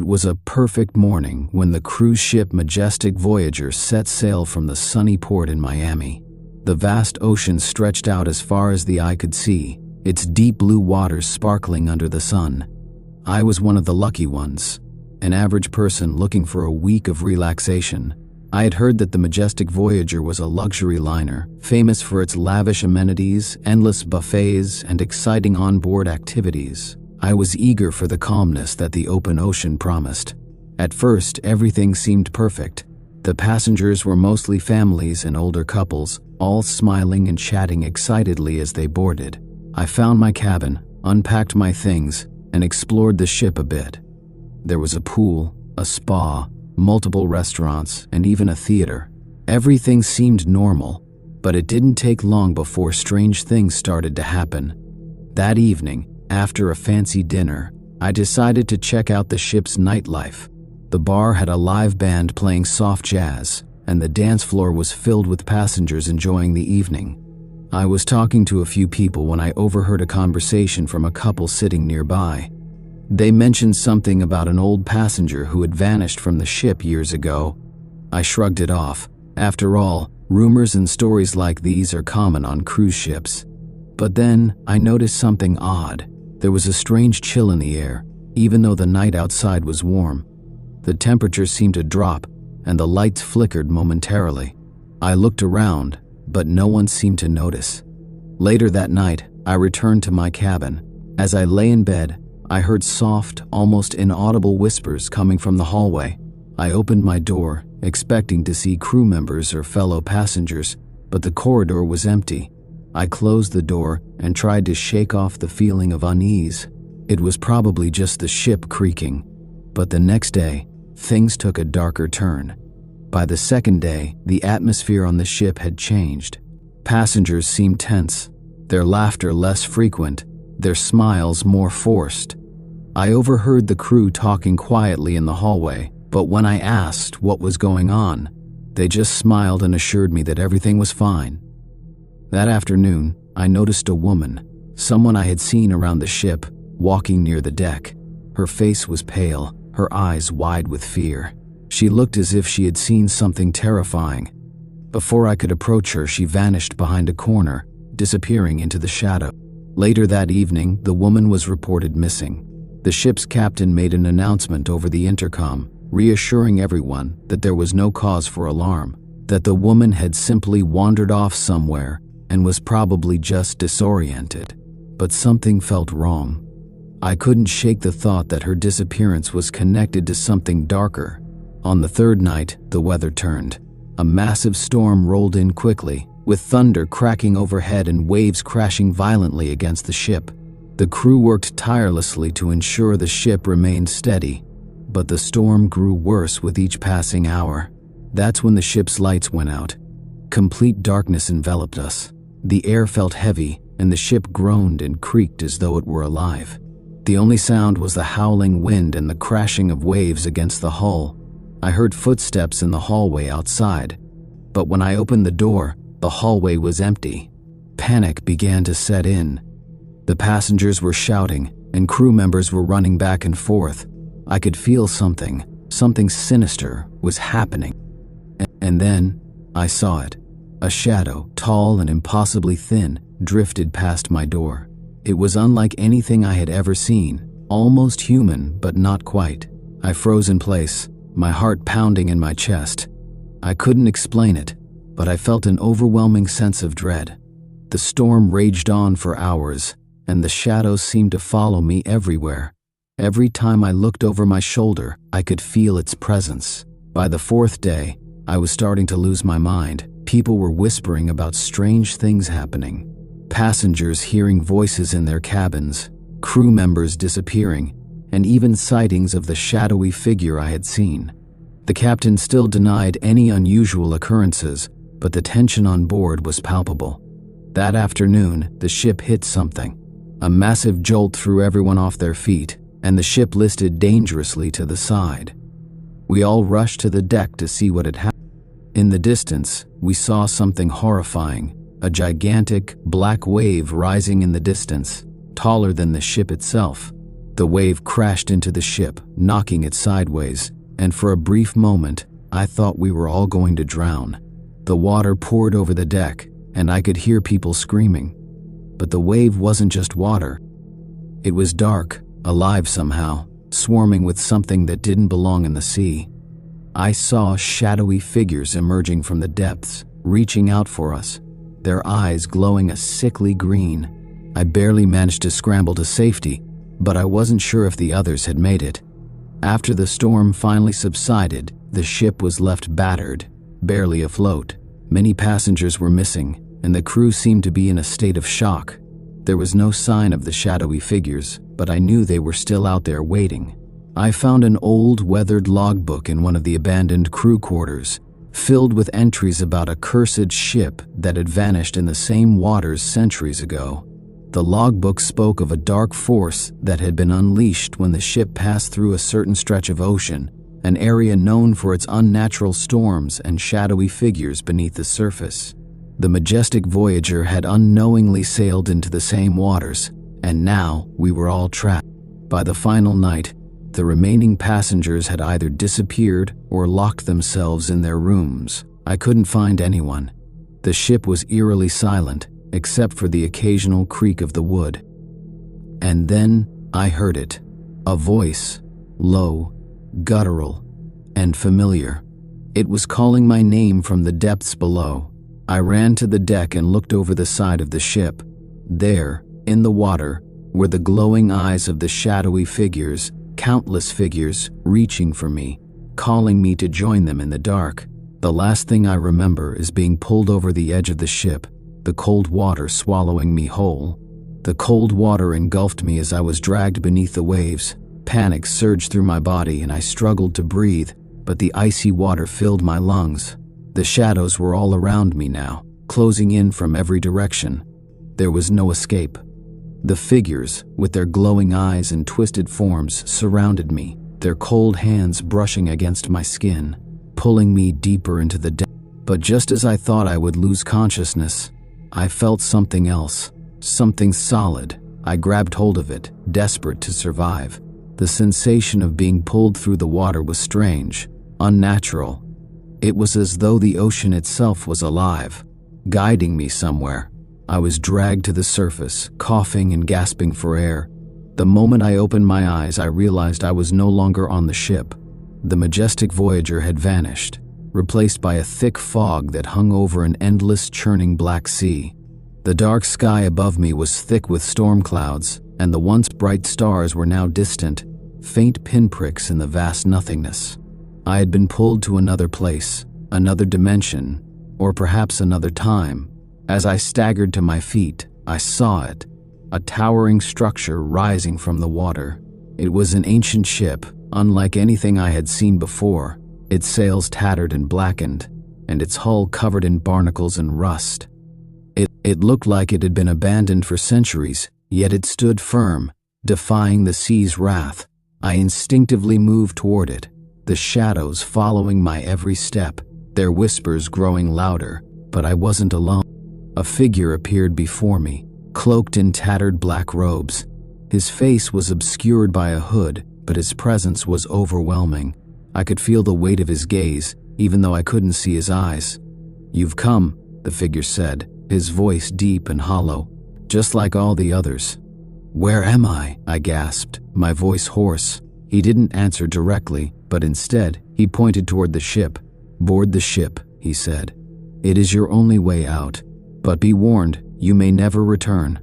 It was a perfect morning when the cruise ship Majestic Voyager set sail from the sunny port in Miami. The vast ocean stretched out as far as the eye could see, its deep blue waters sparkling under the sun. I was one of the lucky ones, an average person looking for a week of relaxation. I had heard that the Majestic Voyager was a luxury liner, famous for its lavish amenities, endless buffets, and exciting onboard activities. I was eager for the calmness that the open ocean promised. At first, everything seemed perfect. The passengers were mostly families and older couples, all smiling and chatting excitedly as they boarded. I found my cabin, unpacked my things, and explored the ship a bit. There was a pool, a spa, multiple restaurants, and even a theater. Everything seemed normal, but it didn't take long before strange things started to happen. That evening, after a fancy dinner, I decided to check out the ship's nightlife. The bar had a live band playing soft jazz, and the dance floor was filled with passengers enjoying the evening. I was talking to a few people when I overheard a conversation from a couple sitting nearby. They mentioned something about an old passenger who had vanished from the ship years ago. I shrugged it off. After all, rumors and stories like these are common on cruise ships. But then, I noticed something odd. There was a strange chill in the air, even though the night outside was warm. The temperature seemed to drop, and the lights flickered momentarily. I looked around, but no one seemed to notice. Later that night, I returned to my cabin. As I lay in bed, I heard soft, almost inaudible whispers coming from the hallway. I opened my door, expecting to see crew members or fellow passengers, but the corridor was empty. I closed the door and tried to shake off the feeling of unease. It was probably just the ship creaking. But the next day, things took a darker turn. By the second day, the atmosphere on the ship had changed. Passengers seemed tense, their laughter less frequent, their smiles more forced. I overheard the crew talking quietly in the hallway, but when I asked what was going on, they just smiled and assured me that everything was fine. That afternoon, I noticed a woman, someone I had seen around the ship, walking near the deck. Her face was pale, her eyes wide with fear. She looked as if she had seen something terrifying. Before I could approach her, she vanished behind a corner, disappearing into the shadow. Later that evening, the woman was reported missing. The ship's captain made an announcement over the intercom, reassuring everyone that there was no cause for alarm, that the woman had simply wandered off somewhere and was probably just disoriented. But something felt wrong. I couldn't shake the thought that her disappearance was connected to something darker. On the third night, the weather turned. A massive storm rolled in quickly, with thunder cracking overhead and waves crashing violently against the ship. The crew worked tirelessly to ensure the ship remained steady, but the storm grew worse with each passing hour. That's when the ship's lights went out. Complete darkness enveloped us. The air felt heavy, and the ship groaned and creaked as though it were alive. The only sound was the howling wind and the crashing of waves against the hull. I heard footsteps in the hallway outside, but when I opened the door, the hallway was empty. Panic began to set in. The passengers were shouting, and crew members were running back and forth. I could feel something sinister was happening. And then, I saw it. A shadow, tall and impossibly thin, drifted past my door. It was unlike anything I had ever seen, almost human, but not quite. I froze in place, my heart pounding in my chest. I couldn't explain it, but I felt an overwhelming sense of dread. The storm raged on for hours, and the shadows seemed to follow me everywhere. Every time I looked over my shoulder, I could feel its presence. By the fourth day, I was starting to lose my mind. People were whispering about strange things happening. Passengers hearing voices in their cabins, crew members disappearing, and even sightings of the shadowy figure I had seen. The captain still denied any unusual occurrences, but the tension on board was palpable. That afternoon, the ship hit something. A massive jolt threw everyone off their feet, and the ship listed dangerously to the side. We all rushed to the deck to see what had happened. In the distance, we saw something horrifying, a gigantic, black wave rising in the distance, taller than the ship itself. The wave crashed into the ship, knocking it sideways, and for a brief moment, I thought we were all going to drown. The water poured over the deck, and I could hear people screaming. But the wave wasn't just water. It was dark, alive somehow, swarming with something that didn't belong in the sea. I saw shadowy figures emerging from the depths, reaching out for us, their eyes glowing a sickly green. I barely managed to scramble to safety, but I wasn't sure if the others had made it. After the storm finally subsided, the ship was left battered, barely afloat. Many passengers were missing, and the crew seemed to be in a state of shock. There was no sign of the shadowy figures, but I knew they were still out there waiting. I found an old, weathered logbook in one of the abandoned crew quarters, filled with entries about a cursed ship that had vanished in the same waters centuries ago. The logbook spoke of a dark force that had been unleashed when the ship passed through a certain stretch of ocean, an area known for its unnatural storms and shadowy figures beneath the surface. The majestic Voyager had unknowingly sailed into the same waters, and now we were all trapped. By the final night, the remaining passengers had either disappeared or locked themselves in their rooms. I couldn't find anyone. The ship was eerily silent, except for the occasional creak of the wood. And then I heard it. A voice, low, guttural, and familiar. It was calling my name from the depths below. I ran to the deck and looked over the side of the ship. There, in the water, were the glowing eyes of the shadowy figures, countless figures reaching for me, calling me to join them in the dark. The last thing I remember is being pulled over the edge of the ship, the cold water swallowing me whole. The cold water engulfed me as I was dragged beneath the waves. Panic surged through my body and I struggled to breathe, but the icy water filled my lungs. The shadows were all around me now, closing in from every direction. There was no escape. The figures, with their glowing eyes and twisted forms, surrounded me, their cold hands brushing against my skin, pulling me deeper into the depths. But just as I thought I would lose consciousness, I felt something else, something solid. I grabbed hold of it, desperate to survive. The sensation of being pulled through the water was strange, unnatural. It was as though the ocean itself was alive, guiding me somewhere. I was dragged to the surface, coughing and gasping for air. The moment I opened my eyes, I realized I was no longer on the ship. The majestic Voyager had vanished, replaced by a thick fog that hung over an endless churning black sea. The dark sky above me was thick with storm clouds, and the once bright stars were now distant, faint pinpricks in the vast nothingness. I had been pulled to another place, another dimension, or perhaps another time. As I staggered to my feet, I saw it, a towering structure rising from the water. It was an ancient ship, unlike anything I had seen before, its sails tattered and blackened, and its hull covered in barnacles and rust. It looked like it had been abandoned for centuries, yet it stood firm, defying the sea's wrath. I instinctively moved toward it, the shadows following my every step, their whispers growing louder, but I wasn't alone. A figure appeared before me, cloaked in tattered black robes. His face was obscured by a hood, but his presence was overwhelming. I could feel the weight of his gaze, even though I couldn't see his eyes. "You've come," the figure said, his voice deep and hollow, just like all the others. "Where am I?" I gasped, my voice hoarse. He didn't answer directly, but instead, he pointed toward the ship. "Board the ship," he said. "It is your only way out. But be warned, you may never return."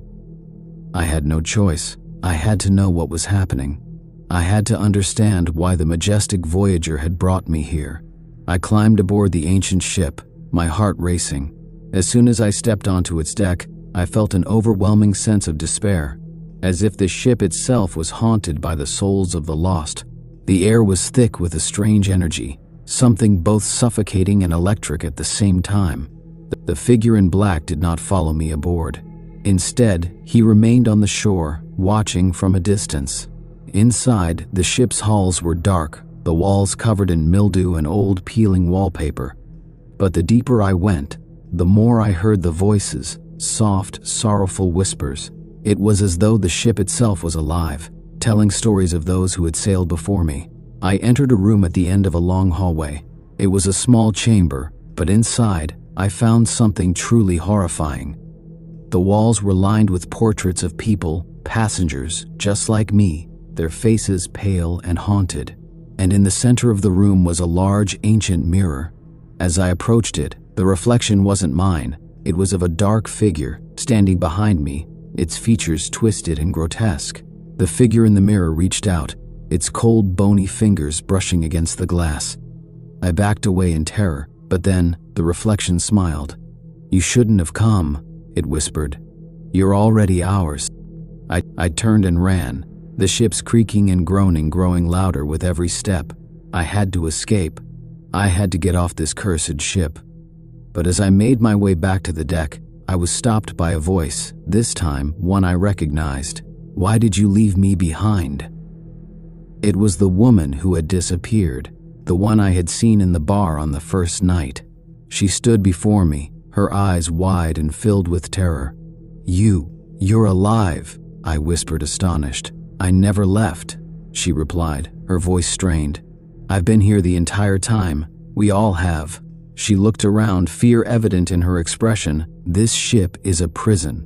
I had no choice. I had to know what was happening. I had to understand why the majestic Voyager had brought me here. I climbed aboard the ancient ship, my heart racing. As soon as I stepped onto its deck, I felt an overwhelming sense of despair, as if the ship itself was haunted by the souls of the lost. The air was thick with a strange energy, something both suffocating and electric at the same time. The figure in black did not follow me aboard. Instead, he remained on the shore, watching from a distance. Inside, the ship's halls were dark, the walls covered in mildew and old peeling wallpaper. But the deeper I went, the more I heard the voices, soft, sorrowful whispers. It was as though the ship itself was alive, telling stories of those who had sailed before me. I entered a room at the end of a long hallway. It was a small chamber, but inside, I found something truly horrifying. The walls were lined with portraits of people, passengers, just like me, their faces pale and haunted. And in the center of the room was a large, ancient mirror. As I approached it, the reflection wasn't mine. It was of a dark figure standing behind me, its features twisted and grotesque. The figure in the mirror reached out, its cold, bony fingers brushing against the glass. I backed away in terror, but then the reflection smiled. "You shouldn't have come," it whispered. "You're already ours." I turned and ran, the ship's creaking and groaning growing louder with every step. I had to escape. I had to get off this cursed ship. But as I made my way back to the deck, I was stopped by a voice, this time one I recognized. "Why did you leave me behind?" It was the woman who had disappeared, the one I had seen in the bar on the first night. She stood before me, her eyes wide and filled with terror. You're alive," I whispered, astonished. "I never left," she replied, her voice strained. "I've been here the entire time. We all have." She looked around, fear evident in her expression. "This ship is a prison.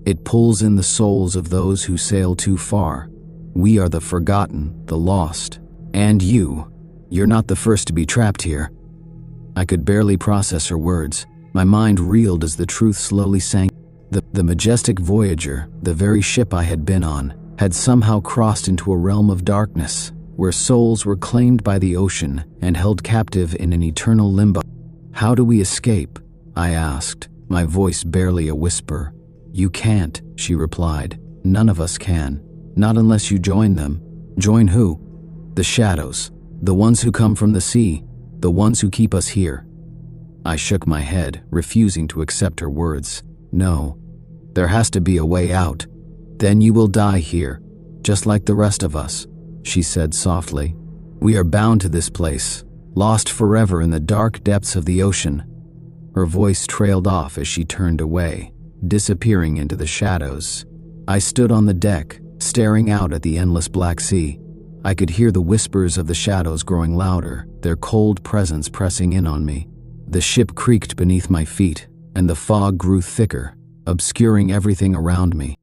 It pulls in the souls of those who sail too far. We are the forgotten, the lost. And you're not the first to be trapped here." I could barely process her words. My mind reeled as the truth slowly sank. The majestic Voyager, the very ship I had been on, had somehow crossed into a realm of darkness, where souls were claimed by the ocean and held captive in an eternal limbo. "How do we escape?" I asked, my voice barely a whisper. "You can't," she replied. "None of us can. Not unless you join them." "Join who?" "The shadows. The ones who come from the sea. The ones who keep us here." I shook my head, refusing to accept her words. "No. There has to be a way out. Then you will die here, just like the rest of us," she said softly. "We are bound to this place, lost forever in the dark depths of the ocean." Her voice trailed off as she turned away, disappearing into the shadows. I stood on the deck, staring out at the endless black sea. I could hear the whispers of the shadows growing louder, their cold presence pressing in on me. The ship creaked beneath my feet, and the fog grew thicker, obscuring everything around me.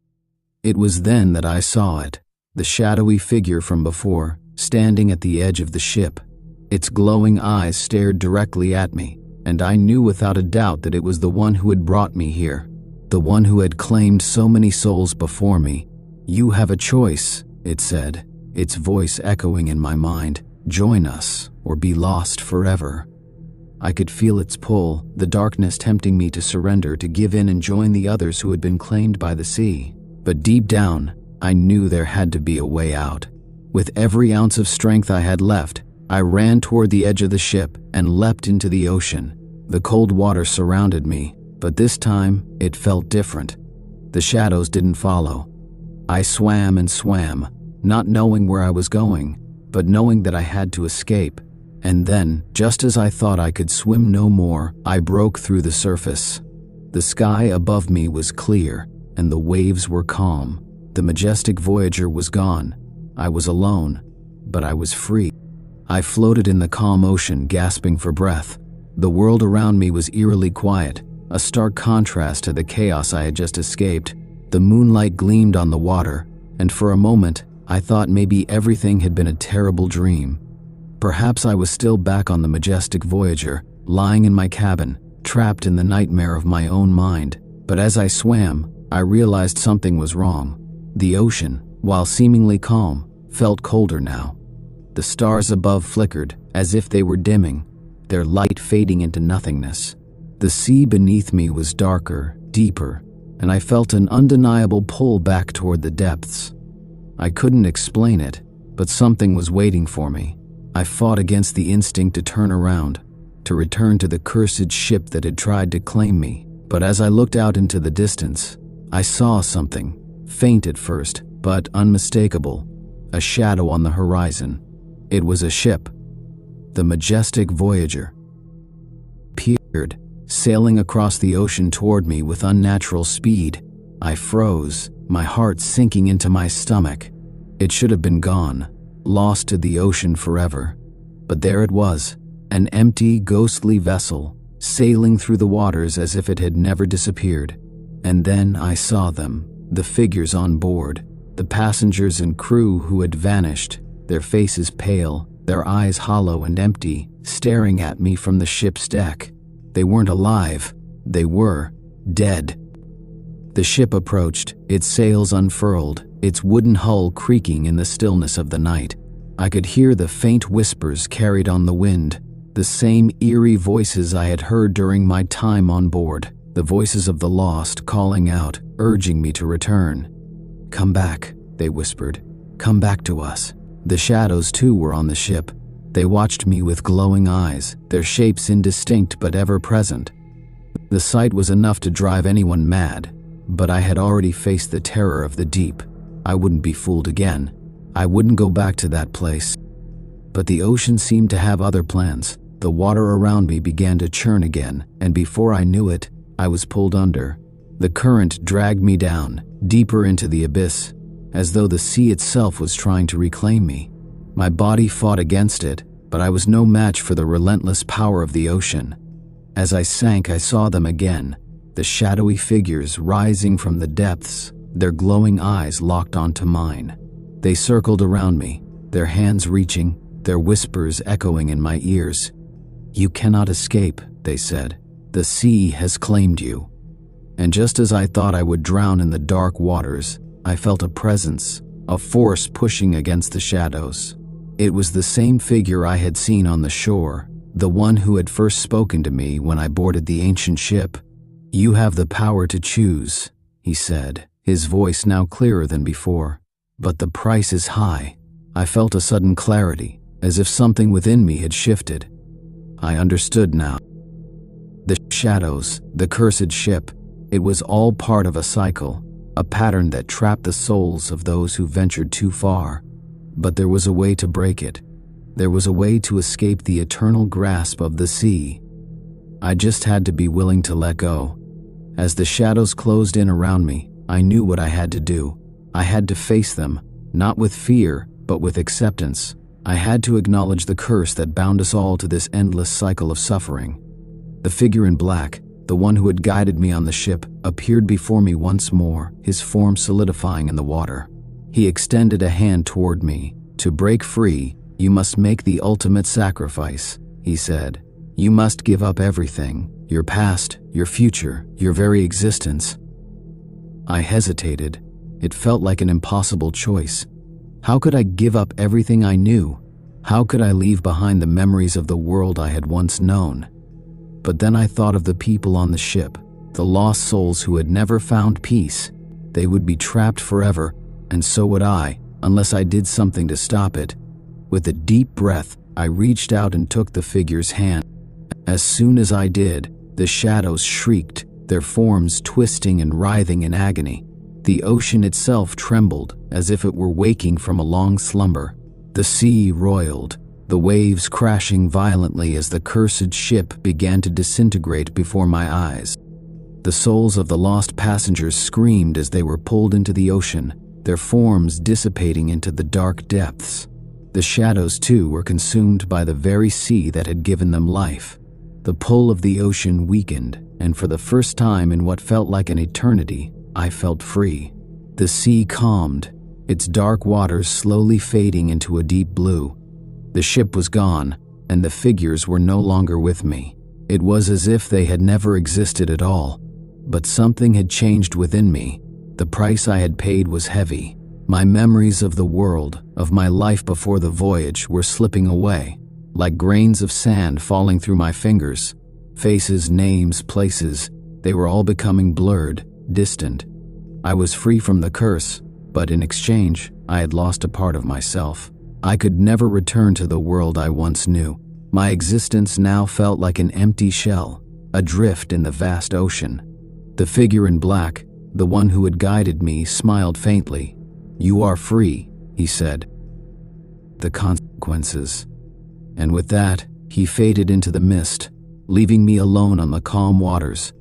It was then that I saw it, the shadowy figure from before, standing at the edge of the ship. Its glowing eyes stared directly at me, and I knew without a doubt that it was the one who had brought me here, the one who had claimed so many souls before me. "You have a choice," it said, its voice echoing in my mind. "Join us, or be lost forever." I could feel its pull, the darkness tempting me to surrender, to give in and join the others who had been claimed by the sea. But deep down, I knew there had to be a way out. With every ounce of strength I had left, I ran toward the edge of the ship and leapt into the ocean. The cold water surrounded me, but this time it felt different. The shadows didn't follow. I swam and swam, not knowing where I was going, but knowing that I had to escape. And then, just as I thought I could swim no more, I broke through the surface. The sky above me was clear, and the waves were calm. The majestic Voyager was gone. I was alone, but I was free. I floated in the calm ocean, gasping for breath. The world around me was eerily quiet, a stark contrast to the chaos I had just escaped. The moonlight gleamed on the water, and for a moment, I thought maybe everything had been a terrible dream. Perhaps I was still back on the majestic Voyager, lying in my cabin, trapped in the nightmare of my own mind. But as I swam, I realized something was wrong. The ocean, while seemingly calm, felt colder now. The stars above flickered, as if they were dimming, their light fading into nothingness. The sea beneath me was darker, deeper, and I felt an undeniable pull back toward the depths. I couldn't explain it, but something was waiting for me. I fought against the instinct to turn around, to return to the cursed ship that had tried to claim me. But as I looked out into the distance, I saw something, faint at first, but unmistakable, a shadow on the horizon. It was a ship, the majestic Voyager. Appeared, sailing across the ocean toward me with unnatural speed. I froze, my heart sinking into my stomach. It should have been gone, lost to the ocean forever. But there it was, an empty, ghostly vessel, sailing through the waters as if it had never disappeared. And then I saw them, the figures on board, the passengers and crew who had vanished, their faces pale, their eyes hollow and empty, staring at me from the ship's deck. They weren't alive, they were dead. The ship approached, its sails unfurled, its wooden hull creaking in the stillness of the night. I could hear the faint whispers carried on the wind, the same eerie voices I had heard during my time on board, the voices of the lost calling out, urging me to return. "Come back," they whispered. "Come back to us." The shadows too were on the ship. They watched me with glowing eyes, their shapes indistinct but ever present. The sight was enough to drive anyone mad, but I had already faced the terror of the deep. I wouldn't be fooled again. I wouldn't go back to that place. But the ocean seemed to have other plans. The water around me began to churn again, and before I knew it, I was pulled under. The current dragged me down, deeper into the abyss, as though the sea itself was trying to reclaim me. My body fought against it, but I was no match for the relentless power of the ocean. As I sank, I saw them again, the shadowy figures rising from the depths, their glowing eyes locked onto mine. They circled around me, their hands reaching, their whispers echoing in my ears. "You cannot escape," they said. "The sea has claimed you." And just as I thought I would drown in the dark waters, I felt a presence, a force pushing against the shadows. It was the same figure I had seen on the shore, the one who had first spoken to me when I boarded the ancient ship. "You have the power to choose," he said, his voice now clearer than before. "But the price is high." I felt a sudden clarity, as if something within me had shifted. I understood now. The shadows, the cursed ship, it was all part of a cycle, a pattern that trapped the souls of those who ventured too far. But there was a way to break it. There was a way to escape the eternal grasp of the sea. I just had to be willing to let go. As the shadows closed in around me, I knew what I had to do. I had to face them, not with fear, but with acceptance. I had to acknowledge the curse that bound us all to this endless cycle of suffering. The figure in black, the one who had guided me on the ship, appeared before me once more, his form solidifying in the water. He extended a hand toward me. "To break free, you must make the ultimate sacrifice," he said. "You must give up everything, your past, your future, your very existence." I hesitated. It felt like an impossible choice. How could I give up everything I knew? How could I leave behind the memories of the world I had once known? But then I thought of the people on the ship, the lost souls who had never found peace. They would be trapped forever, and so would I, unless I did something to stop it. With a deep breath, I reached out and took the figure's hand. As soon as I did, the shadows shrieked, their forms twisting and writhing in agony. The ocean itself trembled, as if it were waking from a long slumber. The sea roiled, the waves crashing violently as the cursed ship began to disintegrate before my eyes. The souls of the lost passengers screamed as they were pulled into the ocean, their forms dissipating into the dark depths. The shadows, too, were consumed by the very sea that had given them life. The pull of the ocean weakened, and for the first time in what felt like an eternity, I felt free. The sea calmed, its dark waters slowly fading into a deep blue. The ship was gone, and the figures were no longer with me. It was as if they had never existed at all. But something had changed within me. The price I had paid was heavy. My memories of the world, of my life before the voyage, were slipping away, like grains of sand falling through my fingers. Faces, names, places, they were all becoming blurred, distant. I was free from the curse, but in exchange, I had lost a part of myself. I could never return to the world I once knew. My existence now felt like an empty shell, adrift in the vast ocean. The figure in black, the one who had guided me, smiled faintly. "You are free," he said. "The consequences." And with that, he faded into the mist, leaving me alone on the calm waters,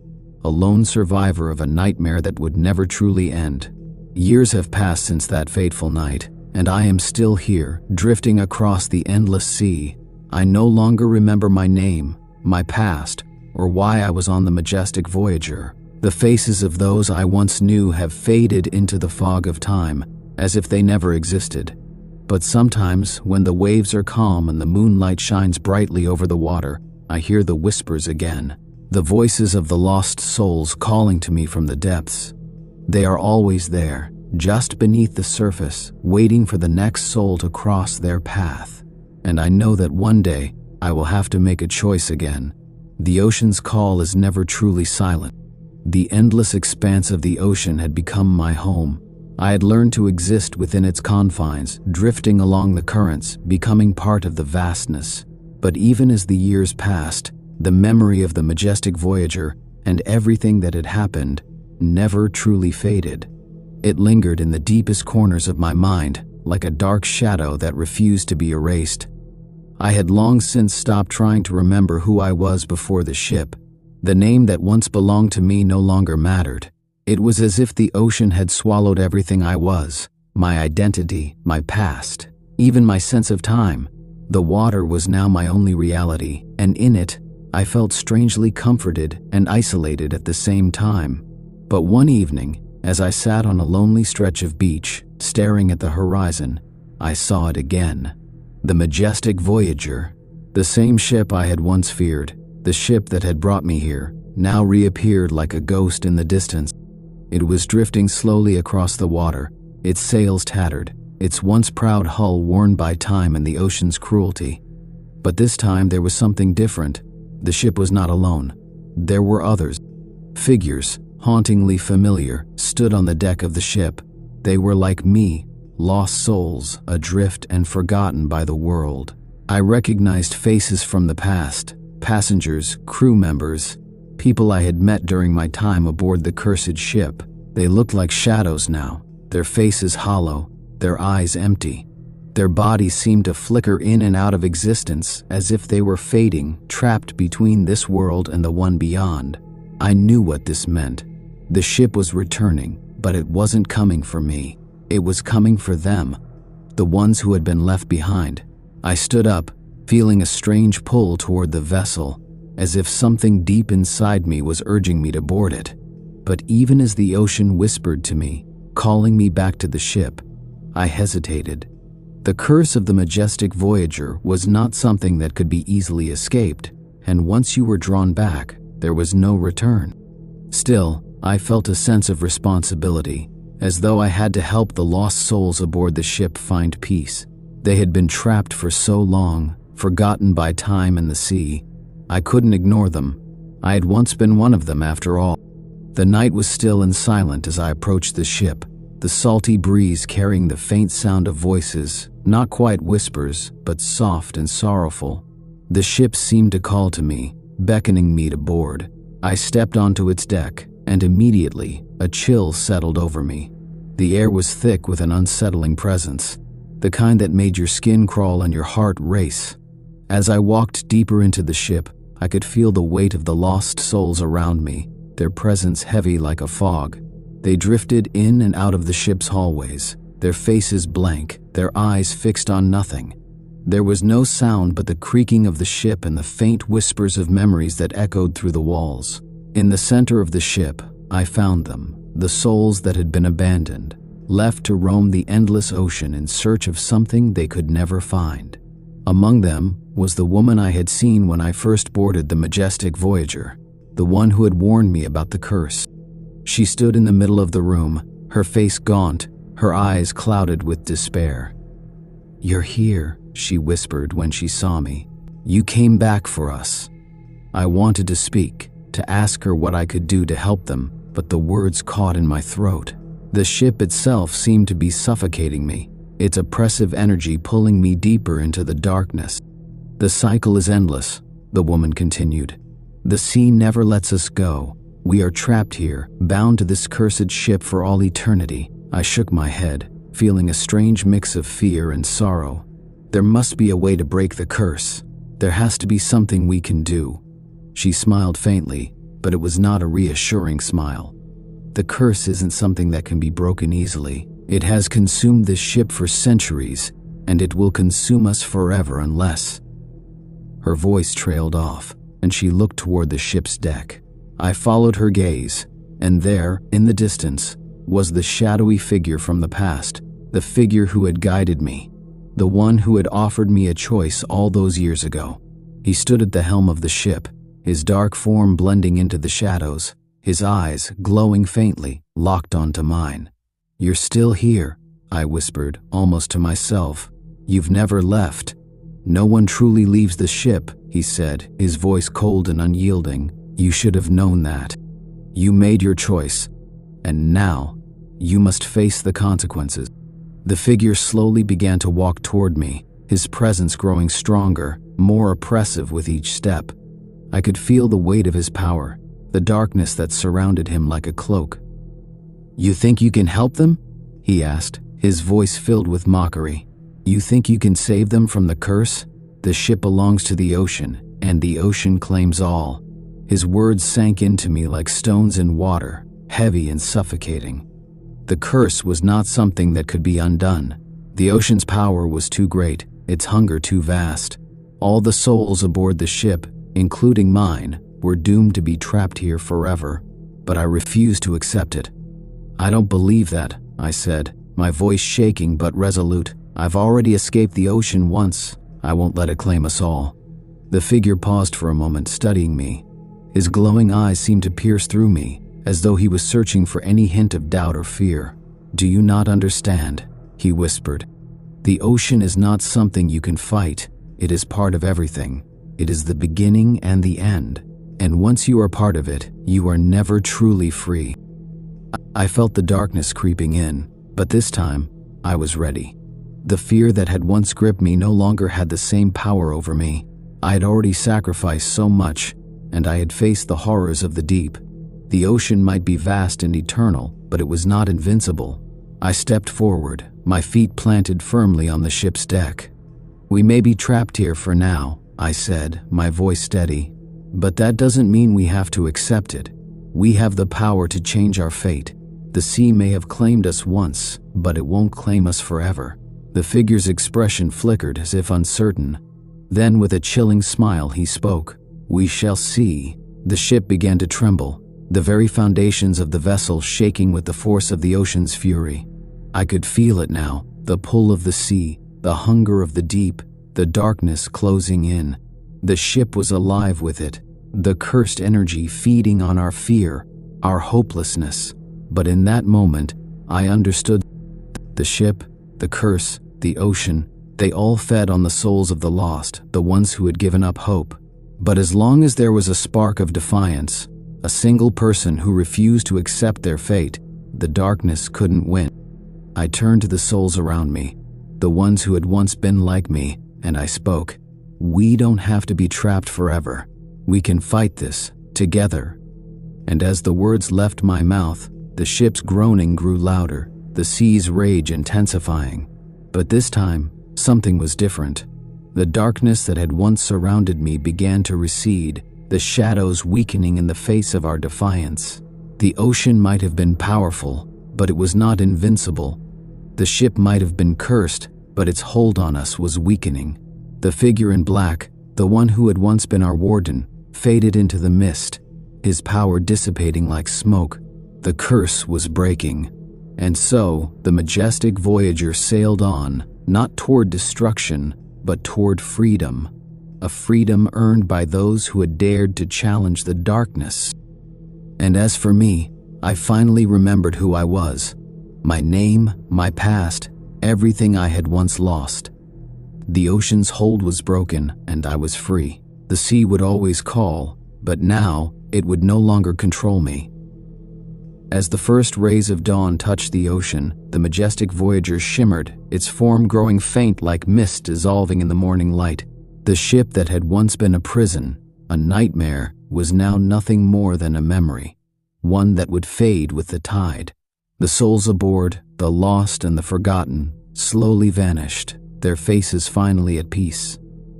a lone survivor of a nightmare that would never truly end. Years have passed since that fateful night, and I am still here, drifting across the endless sea. I no longer remember my name, my past, or why I was on the majestic Voyager. The faces of those I once knew have faded into the fog of time, as if they never existed. But sometimes, when the waves are calm and the moonlight shines brightly over the water, I hear the whispers again, the voices of the lost souls calling to me from the depths. They are always there, just beneath the surface, waiting for the next soul to cross their path. And I know that one day, I will have to make a choice again. The ocean's call is never truly silent. The endless expanse of the ocean had become my home. I had learned to exist within its confines, drifting along the currents, becoming part of the vastness. But even as the years passed, the memory of the majestic Voyager and everything that had happened never truly faded. It lingered in the deepest corners of my mind, like a dark shadow that refused to be erased. I had long since stopped trying to remember who I was before the ship. The name that once belonged to me no longer mattered. It was as if the ocean had swallowed everything I was, my identity, my past, even my sense of time. The water was now my only reality, and in it, I felt strangely comforted and isolated at the same time. But one evening, as I sat on a lonely stretch of beach, staring at the horizon, I saw it again. The majestic Voyager, the same ship I had once feared, the ship that had brought me here, now reappeared like a ghost in the distance. It was drifting slowly across the water, its sails tattered, its once proud hull worn by time and the ocean's cruelty. But this time there was something different. The ship was not alone. There were others. Figures, hauntingly familiar, stood on the deck of the ship. They were like me, lost souls, adrift and forgotten by the world. I recognized faces from the past, passengers, crew members, people I had met during my time aboard the cursed ship. They looked like shadows now, their faces hollow, their eyes empty. Their bodies seemed to flicker in and out of existence as if they were fading, trapped between this world and the one beyond. I knew what this meant. The ship was returning, but it wasn't coming for me. It was coming for them, the ones who had been left behind. I stood up, feeling a strange pull toward the vessel, as if something deep inside me was urging me to board it. But even as the ocean whispered to me, calling me back to the ship, I hesitated. The curse of the majestic Voyager was not something that could be easily escaped, and once you were drawn back, there was no return. Still, I felt a sense of responsibility, as though I had to help the lost souls aboard the ship find peace. They had been trapped for so long, forgotten by time and the sea. I couldn't ignore them. I had once been one of them after all. The night was still and silent as I approached the ship, the salty breeze carrying the faint sound of voices, not quite whispers, but soft and sorrowful. The ship seemed to call to me, beckoning me to board. I stepped onto its deck, and immediately, a chill settled over me. The air was thick with an unsettling presence, the kind that made your skin crawl and your heart race. As I walked deeper into the ship, I could feel the weight of the lost souls around me, their presence heavy like a fog. They drifted in and out of the ship's hallways, their faces blank, their eyes fixed on nothing. There was no sound but the creaking of the ship and the faint whispers of memories that echoed through the walls. In the center of the ship, I found them, the souls that had been abandoned, left to roam the endless ocean in search of something they could never find. Among them was the woman I had seen when I first boarded the majestic Voyager, the one who had warned me about the curse. She stood in the middle of the room, her face gaunt, her eyes clouded with despair. "You're here," she whispered when she saw me. "You came back for us." I wanted to speak, to ask her what I could do to help them, but the words caught in my throat. The ship itself seemed to be suffocating me, its oppressive energy pulling me deeper into the darkness. "The cycle is endless," the woman continued. "The sea never lets us go. We are trapped here, bound to this cursed ship for all eternity." I shook my head, feeling a strange mix of fear and sorrow. "There must be a way to break the curse. There has to be something we can do." She smiled faintly, but it was not a reassuring smile. "The curse isn't something that can be broken easily. It has consumed this ship for centuries, and it will consume us forever unless—" Her voice trailed off, and she looked toward the ship's deck. I followed her gaze, and there, in the distance, was the shadowy figure from the past, the figure who had guided me, the one who had offered me a choice all those years ago. He stood at the helm of the ship, his dark form blending into the shadows, his eyes, glowing faintly, locked onto mine. "You're still here," I whispered, almost to myself. "You've never left." "No one truly leaves the ship," he said, his voice cold and unyielding. "You should have known that. You made your choice, and now you must face the consequences." The figure slowly began to walk toward me, his presence growing stronger, more oppressive with each step. I could feel the weight of his power, the darkness that surrounded him like a cloak. "You think you can help them?" he asked, his voice filled with mockery. "You think you can save them from the curse? The ship belongs to the ocean, and the ocean claims all." His words sank into me like stones in water, heavy and suffocating. The curse was not something that could be undone. The ocean's power was too great, its hunger too vast. All the souls aboard the ship, including mine, were doomed to be trapped here forever. But I refused to accept it. "I don't believe that," I said, my voice shaking but resolute. "I've already escaped the ocean once. I won't let it claim us all." The figure paused for a moment, studying me. His glowing eyes seemed to pierce through me, as though he was searching for any hint of doubt or fear. "Do you not understand?" he whispered. "The ocean is not something you can fight. It is part of everything. It is the beginning and the end. And once you are part of it, you are never truly free." I felt the darkness creeping in, but this time, I was ready. The fear that had once gripped me no longer had the same power over me. I had already sacrificed so much, and I had faced the horrors of the deep. The ocean might be vast and eternal, but it was not invincible. I stepped forward, my feet planted firmly on the ship's deck. "We may be trapped here for now," I said, my voice steady. "But that doesn't mean we have to accept it. We have the power to change our fate. The sea may have claimed us once, but it won't claim us forever." The figure's expression flickered as if uncertain. Then with a chilling smile he spoke. "We shall see." The ship began to tremble, the very foundations of the vessel shaking with the force of the ocean's fury. I could feel it now, the pull of the sea, the hunger of the deep, the darkness closing in. The ship was alive with it, the cursed energy feeding on our fear, our hopelessness. But in that moment, I understood. The ship, the curse, the ocean, they all fed on the souls of the lost, the ones who had given up hope. But as long as there was a spark of defiance, a single person who refused to accept their fate, the darkness couldn't win. I turned to the souls around me, the ones who had once been like me, and I spoke. "We don't have to be trapped forever. We can fight this, together." And as the words left my mouth, the ship's groaning grew louder, the sea's rage intensifying. But this time, something was different. The darkness that had once surrounded me began to recede, the shadows weakening in the face of our defiance. The ocean might have been powerful, but it was not invincible. The ship might have been cursed, but its hold on us was weakening. The figure in black, the one who had once been our warden, faded into the mist, his power dissipating like smoke. The curse was breaking. And so, the majestic voyager sailed on, not toward destruction, but toward freedom. A freedom earned by those who had dared to challenge the darkness. And as for me, I finally remembered who I was. My name, my past, everything I had once lost. The ocean's hold was broken, and I was free. The sea would always call, but now it would no longer control me. As the first rays of dawn touched the ocean, the majestic voyager shimmered, its form growing faint like mist dissolving in the morning light. The ship that had once been a prison, a nightmare, was now nothing more than a memory, one that would fade with the tide. The souls aboard, the lost and the forgotten, slowly vanished, their faces finally at peace.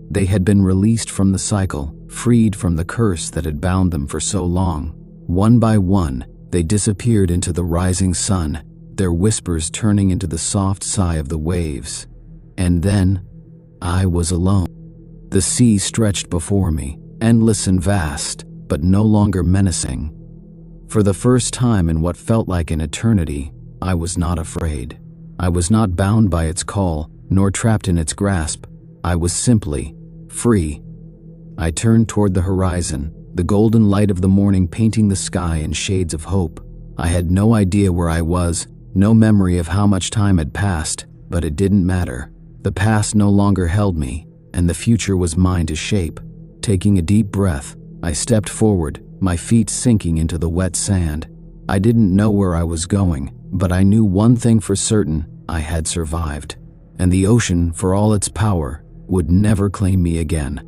They had been released from the cycle, freed from the curse that had bound them for so long. One by one, they disappeared into the rising sun, their whispers turning into the soft sigh of the waves. And then, I was alone. The sea stretched before me, endless and vast, but no longer menacing. For the first time in what felt like an eternity, I was not afraid. I was not bound by its call, nor trapped in its grasp. I was simply free. I turned toward the horizon, the golden light of the morning painting the sky in shades of hope. I had no idea where I was, no memory of how much time had passed, but it didn't matter. The past no longer held me, and the future was mine to shape. Taking a deep breath, I stepped forward, my feet sinking into the wet sand. I didn't know where I was going, but I knew one thing for certain: I had survived. And the ocean, for all its power, would never claim me again.